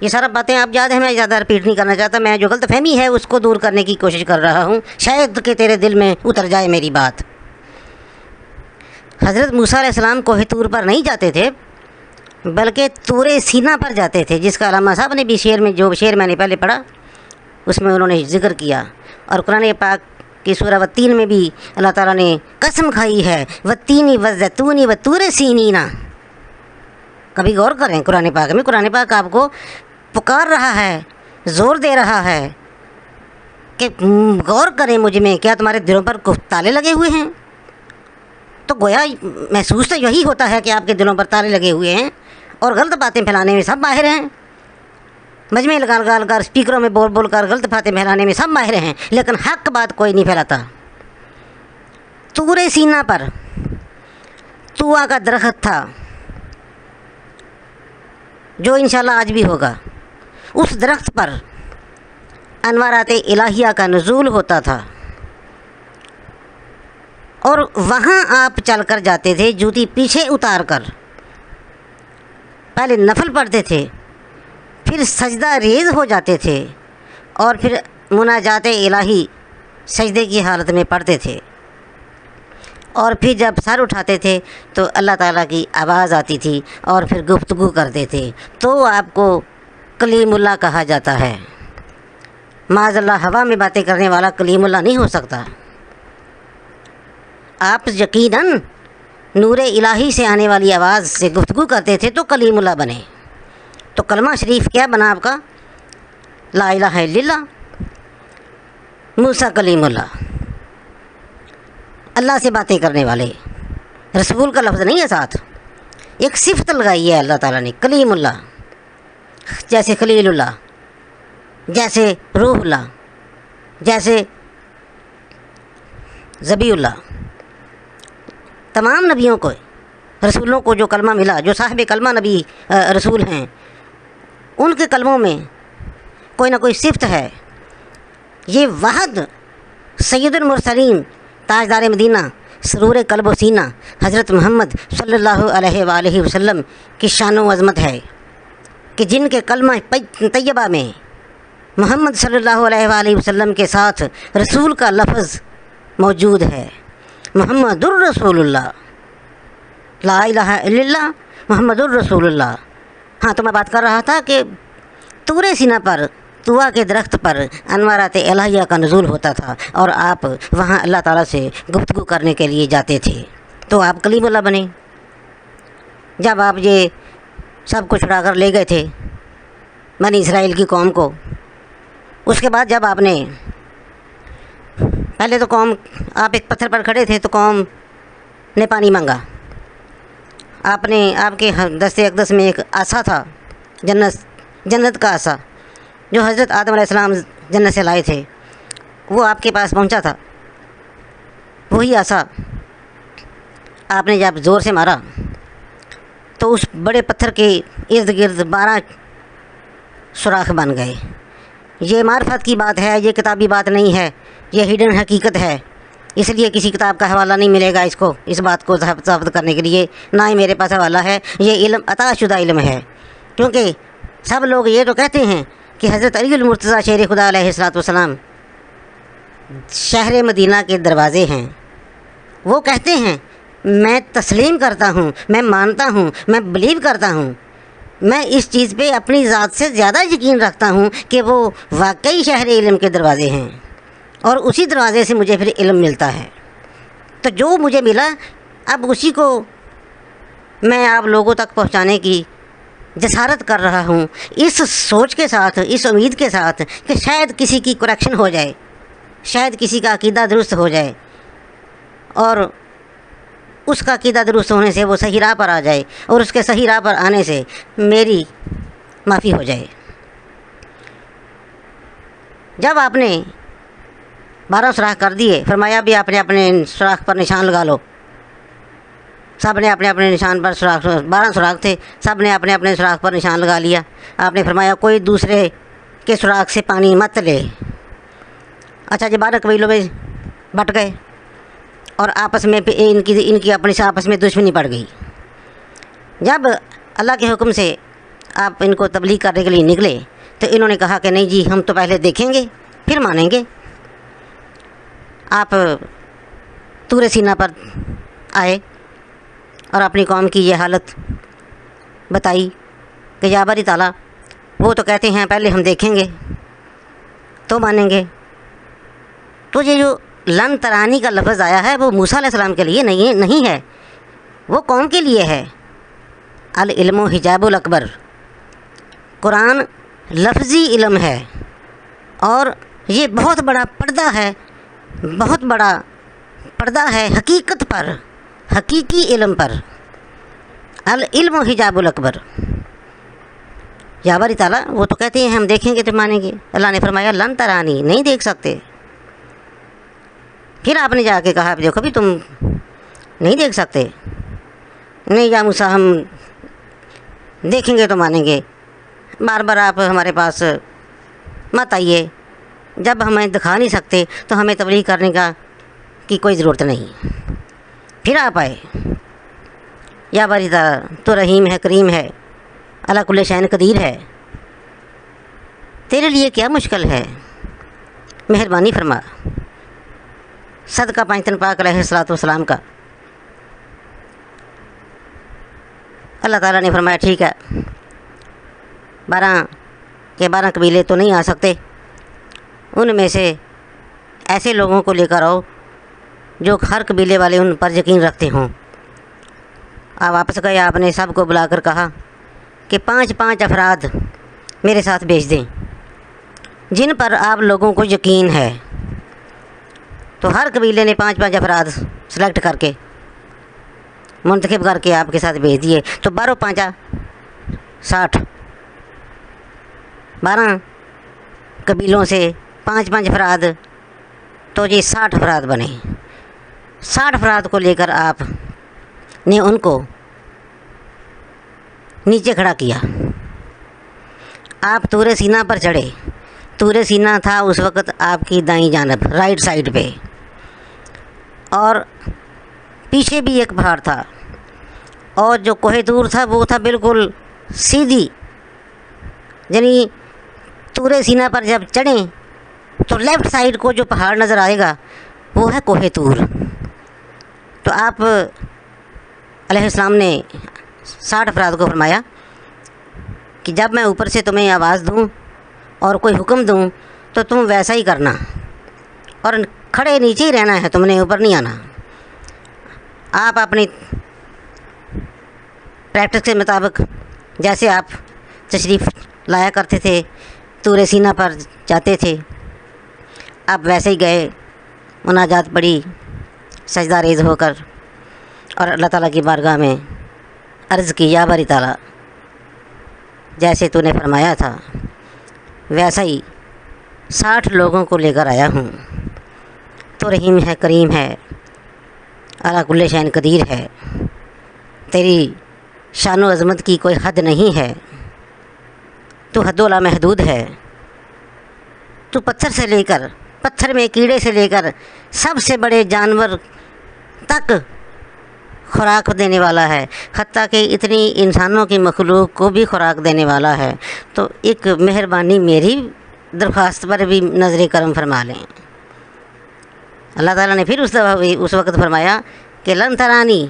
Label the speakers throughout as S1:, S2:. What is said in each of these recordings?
S1: یہ سارا باتیں آپ یاد ہیں، میں زیادہ رپیٹ نہیں کرنا چاہتا، میں جو غلط فہمی ہے اس کو دور کرنے کی کوشش کر رہا ہوں، شاید کہ تیرے دل میں اتر جائے میری بات۔ حضرت موسیٰ علیہ السلام کوہ طور پر نہیں جاتے تھے، بلکہ طور سینہ پر جاتے تھے، جس کا علامہ صاحب نے بھی شعر میں، جو شعر میں نے پہلے پڑھا اس میں انہوں نے ذکر کیا، اور قرآن پاک کی سورہ والتین میں بھی اللہ تعالیٰ نے قسم کھائی ہے والتین والزیتون وطور سینین۔ کبھی غور کریں قرآن پاک میں، قرآن پاک آپ کو پکار رہا ہے، زور دے رہا ہے کہ غور کریں مجھ میں، کیا تمہارے دلوں پر تالے لگے ہوئے ہیں؟ تو گویا محسوس تو یہی ہوتا ہے کہ آپ کے دلوں پر تالے لگے ہوئے ہیں، اور غلط باتیں پھیلانے میں سب ماہر ہیں، مجمع لگا کر اسپیکروں میں بول بول کر غلط باتیں پھیلانے میں سب ماہر ہیں، لیکن حق بات کوئی نہیں پھیلاتا۔ طور سینہ پر طوا کا درخت تھا، جو انشاءاللہ آج بھی ہوگا، اس درخت پر انوارات الہیہ کا نزول ہوتا تھا، اور وہاں آپ چل کر جاتے تھے جوتی پیچھے اتار کر، پہلے نفل پڑھتے تھے، پھر سجدہ ریز ہو جاتے تھے، اور پھر مناجات الہی سجدے کی حالت میں پڑھتے تھے، اور پھر جب سر اٹھاتے تھے تو اللہ تعالیٰ کی آواز آتی تھی، اور پھر گفتگو کرتے تھے، تو آپ کو کلیم اللہ کہا جاتا ہے۔ معاذ اللہ ہوا میں باتیں کرنے والا کلیم اللہ نہیں ہو سکتا۔ آپ یقیناً نور الہی سے آنے والی آواز سے گفتگو کرتے تھے تو کلیم اللہ بنے۔ تو کلمہ شریف کیا بنا آپ کا؟ لا الہ الا اللہ، موسیٰ کلیم اللہ، اللہ سے باتیں کرنے والے، رسول کا لفظ نہیں ہے ساتھ، ایک صفت لگائی ہے اللہ تعالیٰ نے، کلیم اللہ، جیسے خلیل اللہ، جیسے روح اللہ، جیسے ذبیح اللہ۔ تمام نبیوں کو، رسولوں کو جو کلمہ ملا، جو صاحب کلمہ نبی رسول ہیں، ان کے کلموں میں کوئی نہ کوئی صفت ہے۔ یہ وحد سید المرسلین، تاجدار مدینہ، سرور قلب و سینہ حضرت محمد صلی اللہ علیہ وآلہ وسلم کی شان و عظمت ہے کہ جن کے کلمہ طیبہ میں محمد صلی اللہ علیہ وآلہ وسلم کے ساتھ رسول کا لفظ موجود ہے، محمد الرسول اللہ، لا الہ الا اللہ محمد الرسول اللہ۔ ہاں، تو میں بات کر رہا تھا کہ طور سینہ پر، طوا کے درخت پر انوارات الہیہ کا نزول ہوتا تھا، اور آپ وہاں اللہ تعالیٰ سے گفتگو کرنے کے لیے جاتے تھے، تو آپ کلیم اللہ بنے۔ جب آپ یہ سب کچھ چھڑا کر لے گئے تھے بنی اسرائیل کی قوم کو، اس کے بعد جب آپ نے، پہلے تو قوم، آپ ایک پتھر پر کھڑے تھے تو قوم نے پانی مانگا، آپ نے، آپ کے دست اقدس میں ایک عصا تھا، جنت کا عصا، جو حضرت آدم علیہ السلام جنت سے لائے تھے، وہ آپ کے پاس پہنچا تھا۔ وہی عصا آپ نے جب زور سے مارا تو اس بڑے پتھر کے ارد گرد 12 سوراخ بن گئے۔ یہ معرفت کی بات ہے، یہ کتابی بات نہیں ہے، یہ ہڈن حقیقت ہے، اس لیے کسی کتاب کا حوالہ نہیں ملے گا اس بات کو ثابت کرنے کے لیے، نہ ہی میرے پاس حوالہ ہے، یہ علم عطا شدہ علم ہے۔ کیونکہ سب لوگ یہ تو کہتے ہیں کہ حضرت علی المرتضیٰ شیر خدا علیہ السلام شہر مدینہ کے دروازے ہیں، وہ کہتے ہیں میں تسلیم کرتا ہوں، میں مانتا ہوں، میں بلیو کرتا ہوں، میں اس چیز پہ اپنی ذات سے زیادہ یقین رکھتا ہوں کہ وہ واقعی شہر علم کے دروازے ہیں، اور اسی دروازے سے مجھے پھر علم ملتا ہے۔ تو جو مجھے ملا، اب اسی کو میں آپ لوگوں تک پہنچانے کی جسارت کر رہا ہوں، اس سوچ کے ساتھ، اس امید کے ساتھ کہ شاید کسی کی کریکشن ہو جائے، شاید کسی کا عقیدہ درست ہو جائے، اور اس کا عقیدہ درست ہونے سے وہ صحیح راہ پر آ جائے، اور اس کے صحیح راہ پر آنے سے میری معافی ہو جائے۔ جب آپ نے 12 سوراخ کر دیے، فرمایا بھی آپ نے اپنے سوراخ پر نشان لگا لو، سب نے اپنے اپنے نشان پر سوراخ، 12 سوراخ تھے، سب نے اپنے اپنے سوراخ پر نشان لگا لیا۔ آپ نے فرمایا کوئی دوسرے کے سوراخ سے پانی مت لے۔ اچھا جی، 12 قبیلوں میں بٹ گئے، اور آپس میں ان کی اپنے سے آپس میں دشمنی پڑ گئی۔ جب اللہ کے حکم سے آپ ان کو تبلیغ کرنے کے لیے نکلے تو انہوں نے کہا کہ نہیں جی ہم تو پہلے دیکھیں گے پھر مانیں گے۔ آپ طور سینا پر آئے اور اپنی قوم کی یہ حالت بتائی کہ یا باری تعالیٰ وہ تو کہتے ہیں پہلے ہم دیکھیں گے تو مانیں گے۔ تو یہ جو لن ترانی کا لفظ آیا ہے وہ موسیٰ علیہ السلام کے لیے نہیں ہے، وہ قوم کے لیے ہے۔ العلم حجاب الاکبر، قرآن لفظی علم ہے اور یہ بہت بڑا پردہ ہے، بہت بڑا پردہ ہے حقیقت پر، حقیقی علم پر۔ العلم حجاب الاکبر، یا باری تعالیٰ وہ تو کہتے ہیں ہم دیکھیں گے تو مانیں گے۔ اللہ نے فرمایا لن ترانی، نہیں دیکھ سکتے۔ پھر آپ نے جا کے کہا دیکھو بھی تم نہیں دیکھ سکتے، نہیں یا موسیٰ ہم دیکھیں گے تو مانیں گے، بار بار آپ ہمارے پاس مت آئیے، جب ہمیں دکھا نہیں سکتے تو ہمیں تبلیغ کرنے کی کوئی ضرورت نہیں۔ پھر آپ آئے، یا باری تعالیٰ تو رحیم ہے، کریم ہے، علی کل شیء قدیر ہے، تیرے لیے کیا مشکل ہے، مہربانی فرما۔ صدقہ پنجتن پاک علیہ الصلوۃ والسلام کا۔ اللہ تعالیٰ نے فرمایا ٹھیک ہے، 12 کے 12 قبیلے تو نہیں آ سکتے، ان میں سے ایسے لوگوں کو لے کر آؤ جو ہر قبیلے والے ان پر یقین رکھتے ہوں۔ آپ واپس گئے، آپ نے سب کو بلا کر کہا کہ 5 افراد میرے ساتھ بھیج دیں جن پر آپ لوگوں کو یقین ہے۔ تو ہر قبیلے نے 5 افراد سلیکٹ کر کے منتخب کر کے آپ کے ساتھ بھیج دیے۔ تو 12 5 60، 12 قبیلوں سے 5 افراد، تو یہ 60 افراد بنے۔ 60 افراد کو لے کر آپ نے ان کو نیچے کھڑا کیا۔ آپ طور سینا پر چڑھے۔ طور سینا تھا اس وقت آپ کی دائیں جانب، رائٹ سائڈ پہ، اور پیچھے بھی ایک پہاڑ تھا، اور جو کوہ طور تھا وہ تھا بالکل سیدھی، یعنی طور سینا پر جب چڑھیں تو لیفٹ سائڈ کو جو پہاڑ نظر آئے گا وہ ہے کوہ طور۔ تو آپ علیہ السلام نے 60 افراد کو فرمایا کہ جب میں اوپر سے تمہیں آواز دوں اور کوئی حکم دوں تو تم ویسا ہی کرنا، اور کھڑے نیچے ہی رہنا ہے، تم نے اوپر نہیں آنا۔ آپ اپنی پریکٹس کے مطابق جیسے آپ تشریف لایا کرتے تھے، طور سینا پر جاتے تھے، آپ ویسے ہی گئے، مناجات پڑھی سجدہ ریز ہو کر، اور اللہ تعالیٰ کی بارگاہ میں عرض کی یا باری تعالیٰ جیسے تو نے فرمایا تھا ویسا ہی 60 لوگوں کو لے کر آیا ہوں، تو رحیم ہے، کریم ہے، علی کل شیء قدیر ہے، تیری شان و عظمت کی کوئی حد نہیں ہے، تو حد و لا محدود ہے، تو پتھر سے لے کر، پتھر میں کیڑے سے لے کر سب سے بڑے جانور تک خوراک دینے والا ہے، حتیٰ کہ اتنی انسانوں کی مخلوق کو بھی خوراک دینے والا ہے۔ تو ایک مہربانی میری درخواست پر بھی نظر کرم فرما لیں۔ اللہ تعالیٰ نے پھر اس وقت فرمایا کہ لن ترانی،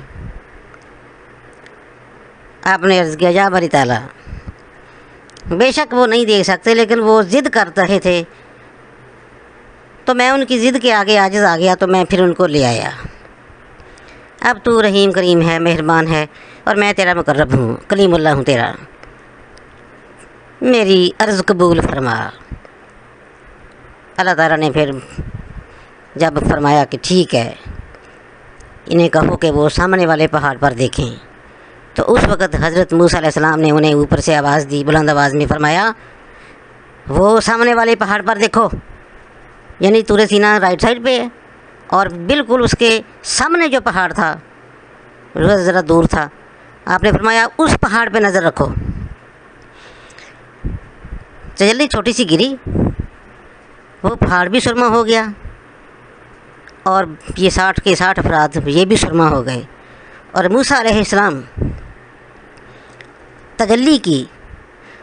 S1: آپ نے عرض کیا یا باری تعالیٰ بے شک وہ نہیں دیکھ سکتے، لیکن وہ ضد کر رہے تھے، تو میں ان کی ضد کے آگے عاجز آ گیا، تو میں پھر ان کو لے آیا۔ اب تو رحیم کریم ہے، مہربان ہے، اور میں تیرا مقرب ہوں، کلیم اللہ ہوں تیرا، میری عرض قبول فرما۔ اللہ تعالیٰ نے پھر جب فرمایا کہ ٹھیک ہے، انہیں کہو کہ وہ سامنے والے پہاڑ پر دیکھیں، تو اس وقت حضرت موسیٰ علیہ السلام نے انہیں اوپر سے آواز دی، بلند آواز میں فرمایا وہ سامنے والے پہاڑ پر دیکھو، یعنی طور سینا رائٹ سائڈ پہ ہے، اور بالکل اس کے سامنے جو پہاڑ تھا ذرا دور تھا، آپ نے فرمایا اس پہاڑ پہ نظر رکھو۔ تجلی چھوٹی سی گری، وہ پہاڑ بھی سرما ہو گیا، اور یہ 60 کے 60 افراد یہ بھی سرما ہو گئے، اور موسیٰ علیہ السلام تجلی کی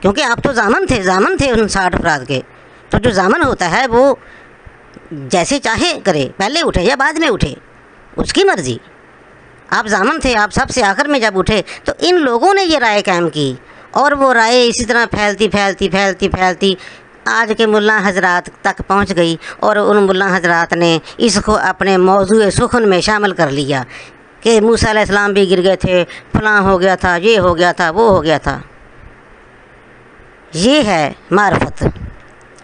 S1: کیونکہ آپ تو ضامن تھے ان 60 افراد کے. تو جو ضامن ہوتا ہے وہ جیسے چاہے کرے، پہلے اٹھے یا بعد میں اٹھے، اس کی مرضی. آپ ضامن تھے، آپ سب سے آخر میں جب اٹھے تو ان لوگوں نے یہ رائے قائم کی، اور وہ رائے اسی طرح پھیلتی آج کے ملا حضرات تک پہنچ گئی، اور ان ملا حضرات نے اس کو اپنے موضوع سخن میں شامل کر لیا کہ موسیٰ علیہ السلام بھی گر گئے تھے، فلاں ہو گیا تھا، یہ ہو گیا تھا، وہ ہو گیا تھا. یہ ہے معرفت،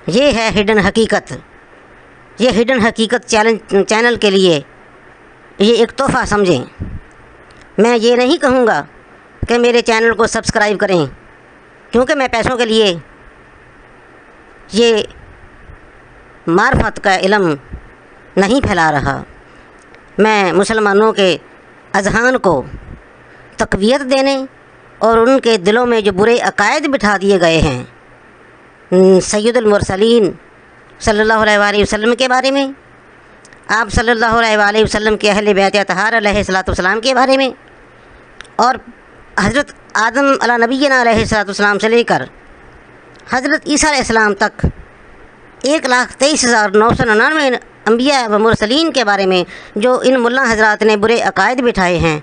S1: یہ ہے ہڈن حقیقت. یہ ہڈن حقیقت چینل کے لیے یہ ایک تحفہ سمجھیں. میں یہ نہیں کہوں گا کہ میرے چینل کو سبسکرائب کریں، کیونکہ میں پیسوں کے لیے یہ معرفت کا علم نہیں پھیلا رہا. میں مسلمانوں کے اذہان کو تقویت دینے اور ان کے دلوں میں جو برے عقائد بٹھا دیے گئے ہیں سید المرسلین صلی اللہ علیہ وآلہ وسلم کے بارے میں، آپ صلی اللہ علیہ وآلہ وسلم کے اہل بیت اطہار علیہ الصلوۃ والسلام کے بارے میں، اور حضرت آدم علیہ نبینا علیہ الصلوۃ والسلام سے لے کر حضرت عیسیٰ علیہ السلام تک 1,23,999 انبیاء و مرسلین کے بارے میں جو ان ملا حضرات نے برے عقائد بٹھائے ہیں،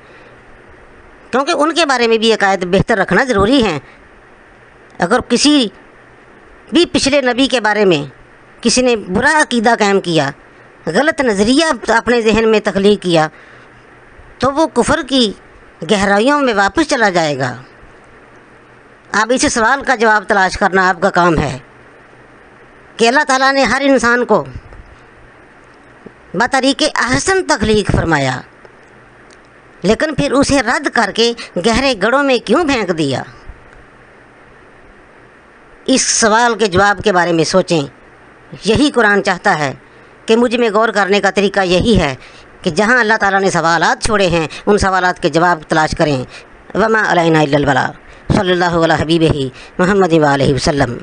S1: کیونکہ ان کے بارے میں بھی عقائد بہتر رکھنا ضروری ہے. اگر کسی بھی پچھلے نبی کے بارے میں کسی نے برا عقیدہ قائم کیا، غلط نظریہ اپنے ذہن میں تخلیق کیا، تو وہ کفر کی گہرائیوں میں واپس چلا جائے گا. اب اس سوال کا جواب تلاش کرنا آپ کا کام ہے کہ اللہ تعالیٰ نے ہر انسان کو بطریق احسن تخلیق فرمایا، لیکن پھر اسے رد کر کے گہرے گڑھوں میں کیوں پھینک دیا؟ اس سوال کے جواب کے بارے میں سوچیں. یہی قرآن چاہتا ہے کہ مجھ میں غور کرنے کا طریقہ یہی ہے کہ جہاں اللہ تعالیٰ نے سوالات چھوڑے ہیں ان سوالات کے جواب تلاش کریں. وما علینا الا البلاغ. صلی اللہ علیہ حبیبہ محمد وآلہ وسلم.